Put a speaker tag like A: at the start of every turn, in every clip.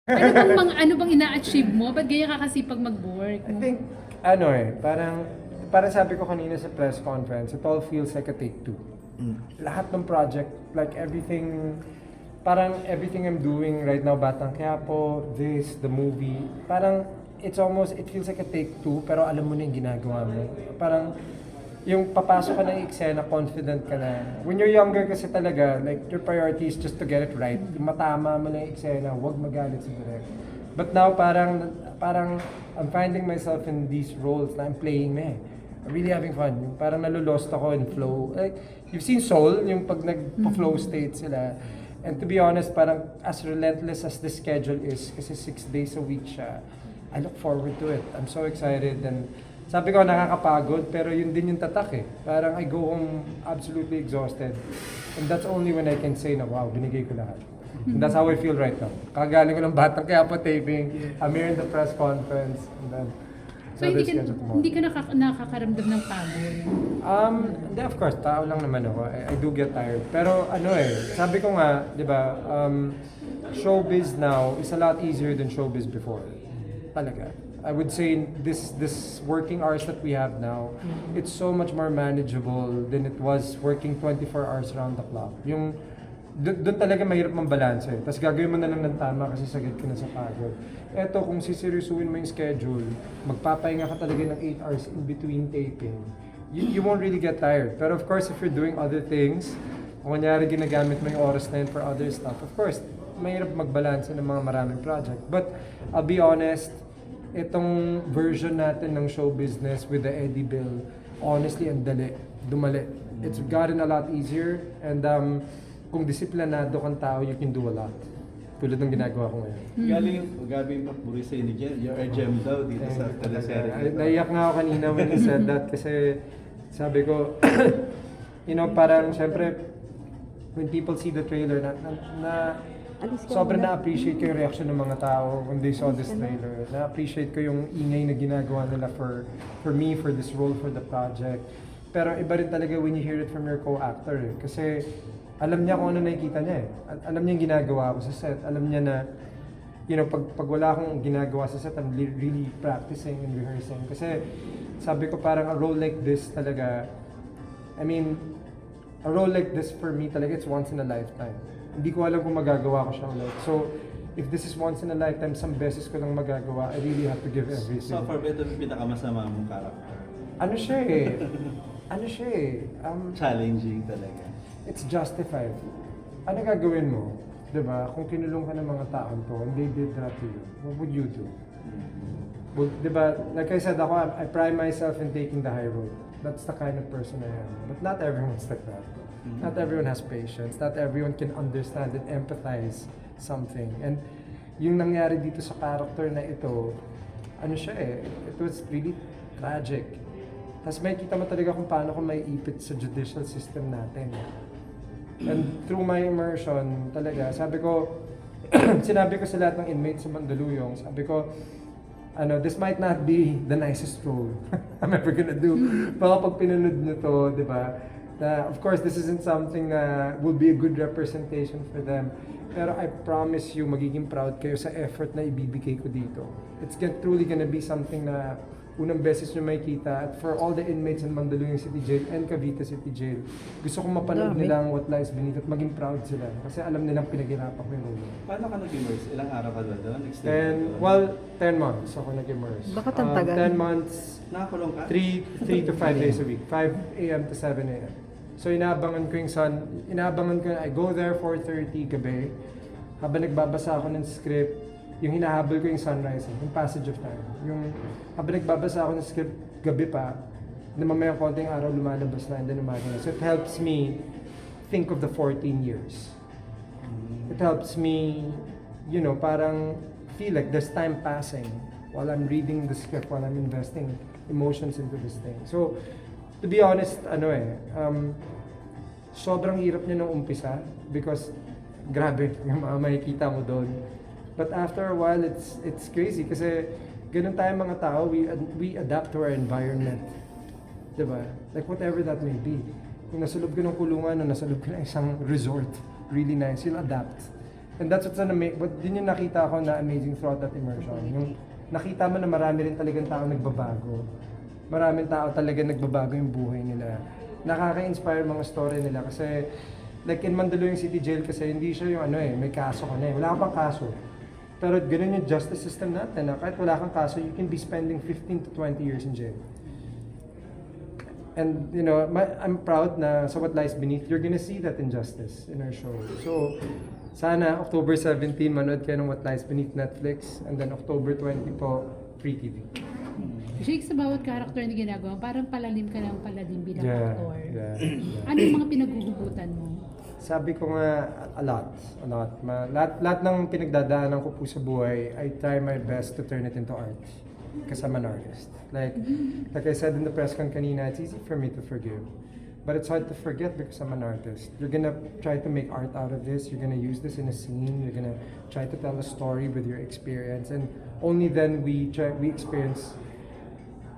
A: Ano bang ina-achieve mo? Ba't ganyan ka kasipag mag-work?
B: I think, parang sabi ko kanina sa press conference, it all feels like a take two. Lahat ng project, like everything, parang everything I'm doing right now, Batang Quiapo, this, the movie, parang it feels like a take two, pero alam mo na yung ginagawa mo. Parang, yung papasok ka ng eksena, confident ka na. When you're younger kasi talaga, like, your priority is just to get it right. Yung matama mo na yung eksena, huwag magalit sa direct. But now, parang, I'm finding myself in these roles na I'm playing na eh. I'm really having fun. Yung parang nalulost ako in flow. Like, you've seen Soul, yung pag nagpo-flow state sila. And to be honest, parang as relentless as the schedule is, kasi 6 days a week siya, I look forward to it. I'm so excited and sabi ko nakakapagod, pero yun din yung tatak eh. Parang I go home absolutely exhausted. And that's only when I can say na wow, binigay ko lahat. And that's how I feel right now. Kagaling ko ng Batang Quiapo taping, I'm here in the press conference, and then
A: So hindi ka nakakaramdam ng pagod?
B: Hindi, of course, tao lang naman ako. I do get tired. Pero sabi ko nga, di ba, showbiz now is a lot easier than showbiz before. Talaga. I would say this working hours that we have now, it's so much more manageable than it was working 24 hours around the clock. Yung doon talaga mahirap mang-balance eh. Tapos gagawin mo na lang ng tama kasi sagad ka na sa pagod. Eto, kung siseryosuin mo yung schedule, magpapahinga ka talaga ng 8 hours in between taping, you won't really get tired. Pero of course, if you're doing other things, kung kunyari ginagamit mo yung oras na yun for other stuff, of course, mahirap mag-balance ng mga maraming project. But I'll be honest, itong version natin ng show business with the Eddie Bill, honestly, ang dumali. It's gotten a lot easier and kung disiplinado kang tao, you can do a lot. Tulad ng ginagawa ko ngayon.
C: Gabi yung papuri sa'yo ni Jem. You're a gem daw dito sa teleserye.
B: Naiyak nga ako kanina when he said that kasi sabi ko, parang syempre, when people see the trailer, sobrang na-appreciate ko yung reaction ng mga tao when they saw this trailer. Na-appreciate ko yung ingay na ginagawa nila for me, for this role, for the project. Pero iba rin talaga when you hear it from your co-actor eh. Kasi alam niya kung ano nakikita niya eh. Alam niya yung ginagawa ko sa set. Alam niya na, pag wala akong ginagawa sa set, I'm really practicing and rehearsing. Kasi sabi ko parang a role like this talaga, a role like this for me talaga, it's once in a lifetime. Hindi ko alam kung magagawa ko siya ulit. So, if this is once in a lifetime, some beses ko lang magagawa, I really have to give everything.
C: So far, ito yung pinakamasama mong character.
B: Ano siya eh?
C: Challenging talaga.
B: It's justified. Ano gagawin mo? Diba? Kung kinulong ka ng mga taon to, and they did that to you, what would you do? Well, diba? Like I said, I pride myself in taking the high road. That's the kind of person I am. But not everyone's like that. Not everyone has patience. Not everyone can understand and empathize something. And yung nangyari dito sa character na ito, ano siya eh, it was really tragic. Tapos may kita mo talaga kung paano ko may ipit sa judicial system natin. And through my immersion, talaga, sabi ko, sinabi ko sa lahat ng inmates sa Mandaluyong, sabi ko, this might not be the nicest role I'm ever gonna do. Baka pag pinanood nyo to, di ba? Na, of course, this isn't something na will be a good representation for them. Pero I promise you, magiging proud kayo sa effort na ibibigay ko dito. It's truly gonna be something na unang beses nyo makikita. At for all the inmates in Mandaluyong City Jail and Cavite City Jail, gusto kong mapanood nilang what lies beneath at maging proud sila. Kasi alam nilang pinaghirapan ko yung role.
C: Paano ka nag-immerse? Ilang araw ka doon?
B: 10 months ako nag-immerse.
D: Bakit ang tagal?
B: 10 months,
C: Nakakulong ka?
B: 3 to 5 days a week. 5 a.m. to 7 a.m. So inaabangan ko yung I go there 4:30 gabi. Habang nagbabasa ako ng script, yung hinahabol ko yung sunrise, yung passage of time. Yung habang nagbabasa ako ng script gabi pa, na mamayang konting araw lumalabas na and then umaga na. So it helps me think of the 14 years. It helps me, parang feel like there's time passing while I'm reading the script, while I'm investing emotions into this thing. So, to be honest, sobrang hirap niya nung umpisa because grabe yung mga makikita mo doon. But after a while, it's crazy kasi ganun tayong mga tao, we adapt to our environment. Diba? Like whatever that may be. Kung nasa loob ka ng kulungan o nasa loob ka ng isang resort, really nice, you'll adapt. And that's what's din yung nakita ko na amazing throughout that immersion. Yung nakita mo na marami rin talagang tao nagbabago. Maraming tao talaga nagbabago yung buhay nila. Nakaka-inspire mga story nila kasi like in Mandaluyong City Jail kasi hindi siya yung may kaso ka na eh. Wala ka pang kaso. Pero ganun yung justice system natin na kahit wala kang kaso, you can be spending 15 to 20 years in jail. And you know, I'm proud na sa What Lies Beneath, you're gonna see that injustice in our show. So, sana October 17, manood kayo ng What Lies Beneath Netflix. And then October 20 po, Free TV.
A: Jake, sa bawat character na ginagawa, parang palalim ka ng palalim bilang actor.
B: Yeah.
A: Ano yung mga pinaghuhugutan mo?
B: Sabi ko nga, a lot. Lahat ng pinagdadaanan ko po sa buhay, I try my best to turn it into art. Kasi I'm an artist. Like I said in the press con kanina, it's easy for me to forgive. But it's hard to forget because I'm an artist. You're gonna try to make art out of this. You're gonna use this in a scene. You're gonna try to tell a story with your experience. And only then we experience.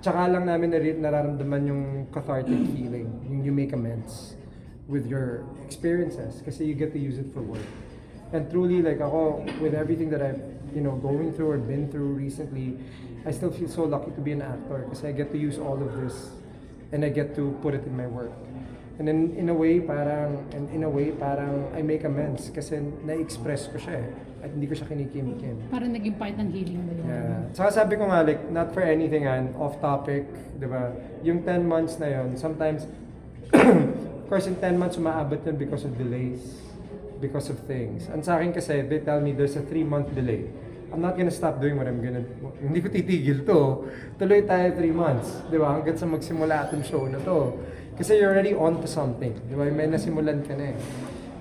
B: Tsaka lang namin nararamdaman yung cathartic feeling. Yung you make amends with your experiences kasi you get to use it for work. And truly, like ako, with everything that I've going through or been through recently, I still feel so lucky to be an actor kasi I get to use all of this and I get to put it in my work. And then in a way parang I make amends kasi na-express ko siya at hindi ko siya kinikimkim.
A: Parang naging part ng healing mo yun.
B: Yeah. Saka sabi ko nga, like, not for anything, off topic, di ba? Yung 10 months na yun, sometimes of course, in 10 months, umaabot yun because of delays, because of things. And sa akin kasi, they tell me there's a 3-month delay. I'm not gonna stop doing what I'm gonna do. Hindi ko titigil to. Tuloy tayo 3 months, di ba? Hanggang sa magsimula itong show na to. Kasi you're already on to something, di ba? May nasimulan ka na eh.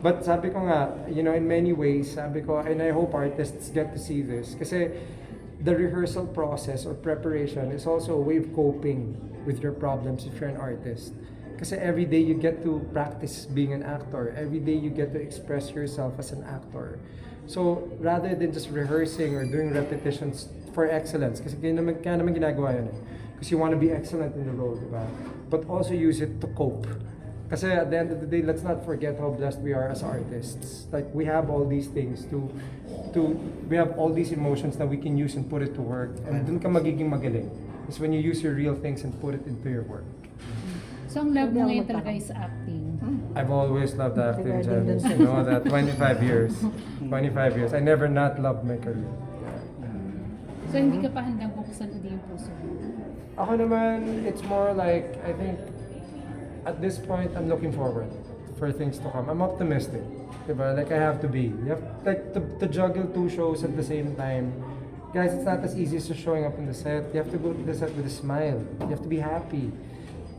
B: But sabi ko nga, in many ways, sabi ko, and I hope artists get to see this. Kasi the rehearsal process or preparation is also a way of coping with your problems if you're an artist. Kasi every day you get to practice being an actor. Every day you get to express yourself as an actor. So, rather than just rehearsing or doing repetitions for excellence, kasi kaya naman ginagawa yun eh. Because you want to be excellent in the role, diba? But also use it to cope. Kasi at the end of the day, let's not forget how blessed we are as artists. Like, we have all these things we have all these emotions that we can use and put it to work. And dun ka magiging magaling. It's when you use your real things and put it into your work.
A: So ang love mo ngayon talaga is acting.
B: I've always loved acting, Janice. You know that 25 years. 25 years. I never not loved my career.
A: So hindi ka pa handang buksan uli yung puso mo?
B: Ako naman, it's more like, I think, at this point, I'm looking forward for things to come. I'm optimistic. Diba? Like I have to be. You have to juggle 2 shows at the same time. Guys, it's not as easy as just showing up in the set. You have to go to the set with a smile. You have to be happy.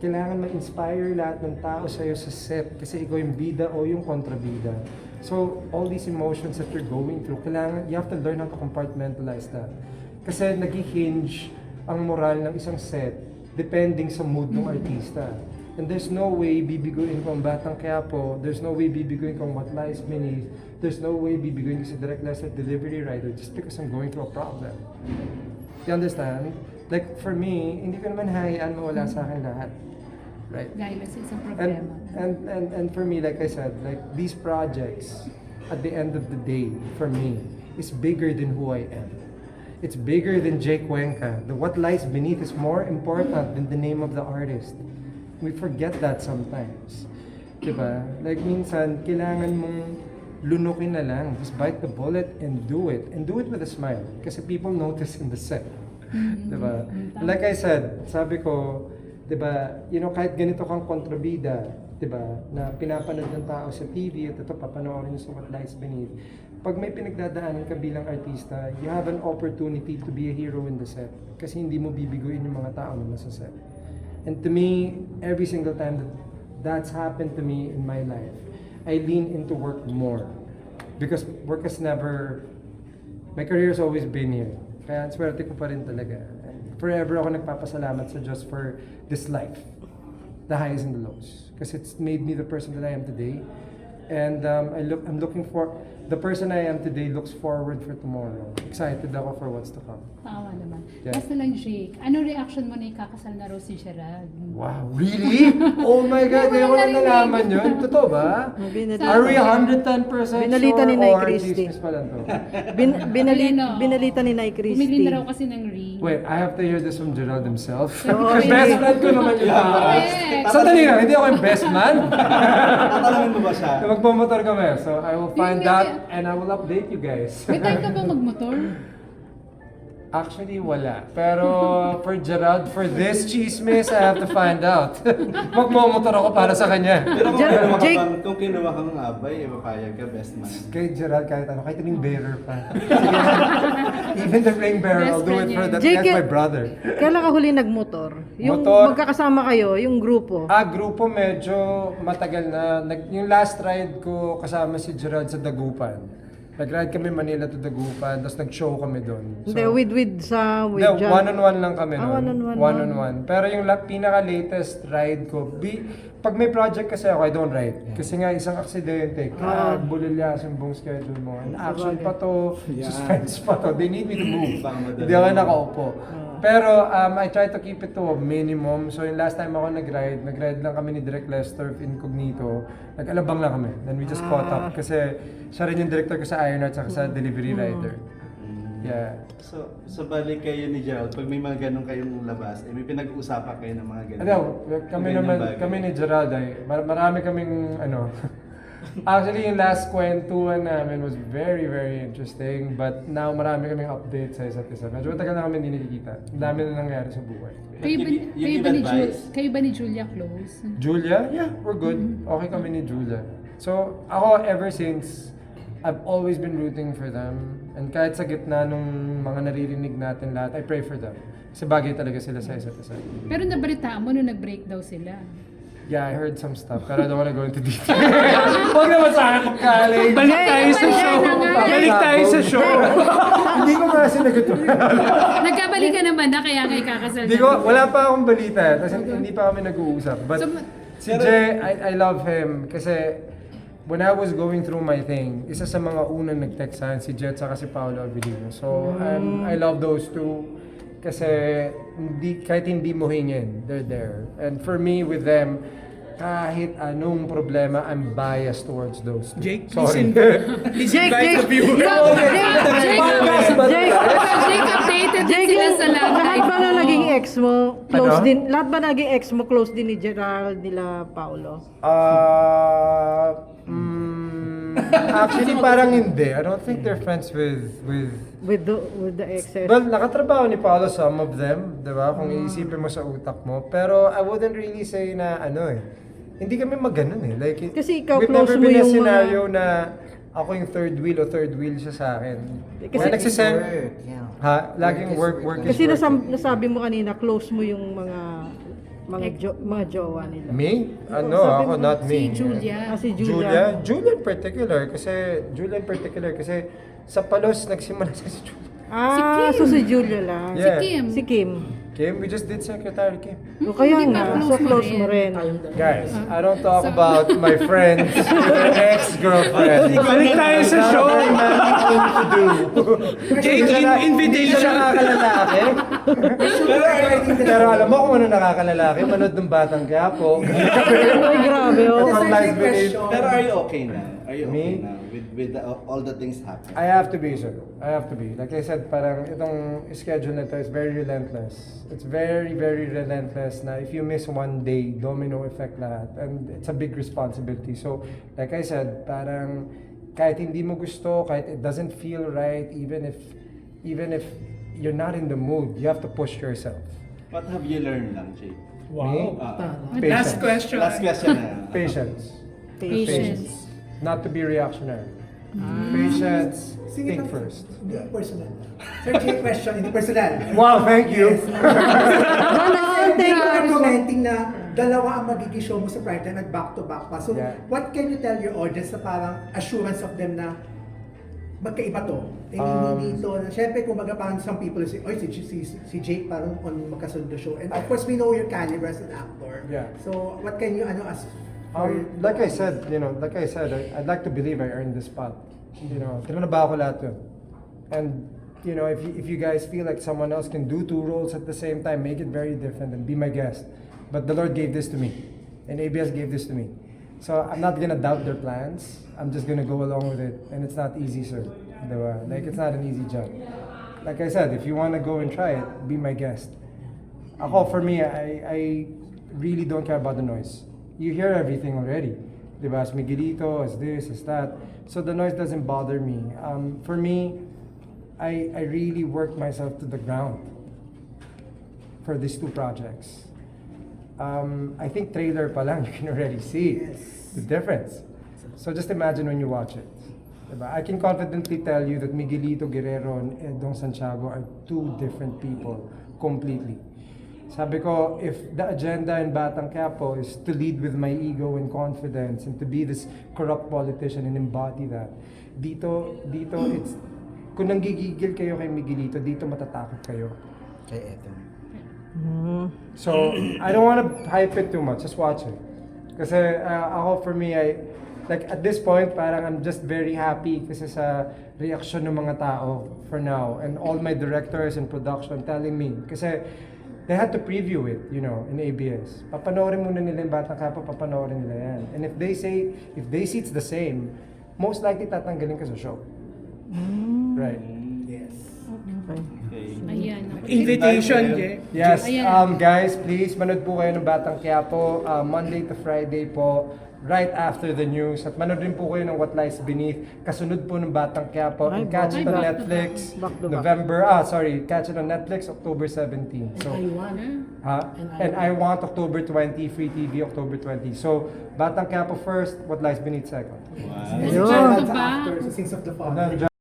B: Kailangan ma-inspire lahat ng tao sa'yo sa set kasi ikaw yung bida o yung kontrabida. So, all these emotions that you're going through, you have to learn how to compartmentalize that. Kasi nag-hinge ang moral ng isang set depending sa mood ng artista. And there's no way bibiguin ko ang Batang Quiapo, there's no way bibiguin ko ang What Lies Beneath, there's no way bibiguin ko si Direct Lesser Delivery Rider just because I'm going through a problem. You understand? Like, for me, hindi ko naman hayaan mawala sa akin lahat. Right?
A: Dahil sa isang problema.
B: And for me, like I said, like these projects, at the end of the day, for me, is bigger than who I am. It's bigger than CUENCA. The What Lies Beneath is more important than the name of the artist. We forget that sometimes. Diba? Like minsan, kailangan mong lunukin na lang. Just bite the bullet and do it. And do it with a smile. Kasi people notice in the set. Diba? Like I said, sabi ko, diba, kahit ganito kang kontrabida, diba, na pinapanood ng tao sa TV at ito papanoorin sa What Lies Beneath, pag may pinagdadaanan ka bilang artista, you have an opportunity to be a hero in the set. Kasi hindi mo bibiguin yung mga tao na nasa set. And to me, every single time that's happened to me in my life, I lean into work more. Because work has never, my career has always been here. Kaya swerte ko pa rin talaga. And forever ako nagpapasalamat sa Diyos for this life. The highs and the lows. Because it's made me the person that I am today. And I'm looking for, the person I am today looks forward for tomorrow. Excited ako for what's to come.
A: Tama naman.
B: Yeah.
A: Basta lang, Jake. Anong reaction mo na ikakasal na raw si Gerald?
B: Wow, really? Oh my God, ngayon ko lang nalaman yun. Totoo ba? Are we 110% sure
D: Binalitan ni Nay
B: or
D: Christy.
B: chismis pa lang to?
D: Binalita ni Nay
A: Bumili
D: Christy.
A: na raw kasi ng ring.
B: Wait, I have to hear this from Gerald himself.
D: Oo,
B: Best
D: hindi.
B: friend ko naman yung
A: Correct.
B: Sandali lang, hindi ako yung best man.
C: Tatanungin mo ba siya?
B: Magpumotor kami, so I will find
A: Hindi,
B: out
A: hindi.
B: and I will update you guys.
A: May time ka ba magmotor?
B: Actually, wala. Pero for Gerald, for this chismis, I have to find out. Magmumotor ako para sa kanya.
C: Pero
D: Jake-
C: kung kinuha kang abay, papayag ka, best man.
B: Kay Gerald, kahit ano, kahit ring bearer pa. Even the ring bearer, I'll do it for that.
D: Jake,
B: That's my brother.
D: Kailan ka huli nagmotor? Yung
B: Motor?
D: magkakasama kayo, yung grupo.
B: Grupo medyo matagal na. Yung last ride ko kasama si Gerald sa Dagupan. Nag-ride kami Manila to Dagupan, tapos nag-show kami doon.
D: Hindi, with
B: Hindi,
D: John.
B: one-on-one lang kami
D: Ah,
B: noon.
D: one-on-one
B: One-on-one. Pero yung pinaka-latest ride ko, pag may project kasi ako, I don't ride. Kasi nga isang aksidente, bulilya yung buong schedule mo. And action pa to, suspense pa to. They need me to move. Hindi ako nakaupo. Pero I try to keep it to a minimum. So yung last time ako nag-ride lang kami ni Direk Lester Incognito. Nag-alabang lang kami. Then we just caught up. Kasi siya rin yung director ko sa Iron Arts at sa Delivery Rider. Yeah.
C: So balik kayo ni Gerald, pag may mga ganun kayong labas, may pinag-uusapan kayo ng mga ganun.
B: Ano, kami
C: Ganyan
B: naman,
C: bagay.
B: kami ni Gerald ay, marami kaming ano, actually yung last kwentuhan namin was very, very interesting, but now marami kaming updates sa isa't isa. Medyo matagal na kami hindi nakikita. Ang dami na nangyari sa buhay.
A: Kayo ba ni Julia close?
B: Julia? Yeah, we're good. Okay kami ni Julia. So, ako ever since, I've always been rooting for them. And kahit sa gitna nung mga naririnig natin lahat, I pray for them. Kasi bagay talaga sila sa isa't isa.
A: Pero nabalitaan mo nung nag-break daw sila.
B: Yeah, I heard some stuff, pero I don't wanna go into detail. Huwag naman sa akin magkaling.
E: Balik tayo sa show. Balik tayo sa show.
B: Hindi ko nga sinagot.
A: Nagkabalik ka naman na kaya nga ikakasal
B: Hindi ko, wala pa akong balita. Kasi hindi pa kami nag-uusap. But
A: So,
B: si Jay, I love him. Kasi when I was going through my thing, isa sa mga unang nag-text sa akin, si Jet saka si Paolo Abilino. So, I love those two. Kasi kahit hindi mo hingin, they're there. And for me, with them, kahit anong problema, I'm biased towards those two.
E: Jake,
B: Sorry.
E: please invite the viewers.
A: Jake, updated din sila sa
D: Lahat ba na naging ex mo close
B: Ano?
D: din? Lahat ba naging ex mo close din ni Gerald, nila Paolo?
B: Actually, parang hindi. I don't think they're friends
D: With the exes?
B: Well, nakatrabaho ni Paolo some of them, di ba? Kung iisipin mo sa utak mo. Pero I wouldn't really say na ano eh. Hindi kami maganon eh. Like,
D: Kasi ikaw
B: we've
D: close
B: never
D: mo
B: been a
D: yung mga-
B: scenario na ako yung third wheel siya sa akin.
D: Kasi-
B: Kaya nagsisend. Ha? Laging work is
D: Kasi
B: work.
D: nasabi mo kanina, close mo yung mga jowa nila.
B: Me? Ano?
D: sabi
B: Ako,
D: mo,
B: not me.
A: Si Julia.
D: Si
B: Julia in particular. Kasi sa Palos, nagsimula sa si Julia.
D: So si Julia lang.
B: Yeah.
A: Si Kim.
B: Kim, we just did Secretary Kim.
D: O kaya
A: Hindi
D: nga,
A: ba
D: so
A: close mo
D: close mo rin.
B: Guys, I don't talk about my friends with their ex-girlfriend.
E: Balik tayo sa show. Jake,
B: Hindi
E: invitation.
B: siya nakakalalaki. Pero alam mo kung ano nakakalalaki, manood ng Batang Quiapo.
D: Ay, grabe oh.
B: From Lies Beneath.
C: Pero are you okay now? Are you
B: Me?
C: okay now all the things happen?
B: I have to be, sir. I have to be. Like I said, parang itong schedule na to is very relentless. It's very, very relentless na if you miss one day, domino effect lahat. And it's a big responsibility. So, like I said, parang kahit hindi mo gusto, kahit it doesn't feel right, even if you're not in the mood, you have to push yourself.
C: What have you learned lang, Jake?
B: Me?
E: Last
B: Patience.
E: question.
C: Last question na.
B: Patience.
A: Patience.
B: Not to be reactionary. Patience. Think first.
F: Hindi personal. Sir, Jay, question, hindi personal.
B: Wow, thank you.
F: Hindi ko commenting na dalawa ang magiging show mo sa prime time at back-to-back pa. So,
B: Yeah.
F: what can you tell your audience na parang assurance of them na magkaiba to? Hindi to. Siyempre, kung parang some people say, oy, si Jake parang on magkasundo show. And of course, we know your caliber as an actor.
B: Yeah.
F: So, what can you,
B: Like I said, I'd like to believe I earned this spot. Tinanabaho ko lahat yun. And, if you guys feel like someone else can do two roles at the same time, make it very different and be my guest. But the Lord gave this to me. And ABS gave this to me. So I'm not gonna doubt their plans. I'm just gonna go along with it. And it's not easy, sir. Diba? Like, it's not an easy job. Like I said, if you wanna go and try it, be my guest. For me, I really don't care about the noise. You hear everything already. Diba? As Miguelito, as this, as that. So the noise doesn't bother me. For me, I really worked myself to the ground for these two projects. I think trailer pa lang, you can already see the difference. So just imagine when you watch it. Diba? I can confidently tell you that Miguelito Guerrero and Edong Santiago are two different people completely. Sabi ko, if the agenda in Batang Quiapo is to lead with my ego and confidence and to be this corrupt politician and embody that, dito it's, kung nanggigigil kayo kay Miguelito, dito matatakot kayo.
G: Kay Edong.
B: So, I don't want to hype it too much, just watch it. Kasi for me, like at this point, parang I'm just very happy kasi sa reaksyon ng mga tao for now. And all my directors and production telling me, kasi they had to preview it, in ABS. Papanoorin muna nila yung Batang Quiapo, papanoorin nila yan. And if they see it's the same, most likely tatanggalin ka sa show. Right.
F: Yes.
C: Okay.
A: Ayan.
E: Invitation, Je.
B: Yes,
A: Ayan.
B: guys, please manood po kayo ng Batang Quiapo, Monday to Friday po, right after the news. At manood rin po kayo ng What Lies Beneath, kasunod po ng Batang Quiapo.
D: Ay,
B: And catch it on
A: back to
B: Netflix,
D: back. Back to back.
B: catch it on Netflix, October 17. So,
F: I want.
B: and I Want October 20, Free TV October 20. So, Batang Quiapo first, What Lies Beneath second.
C: Wow.
A: Yes,
D: Ayun.
A: back to
F: Sa
A: back.
F: actors, sa Sins of the Father.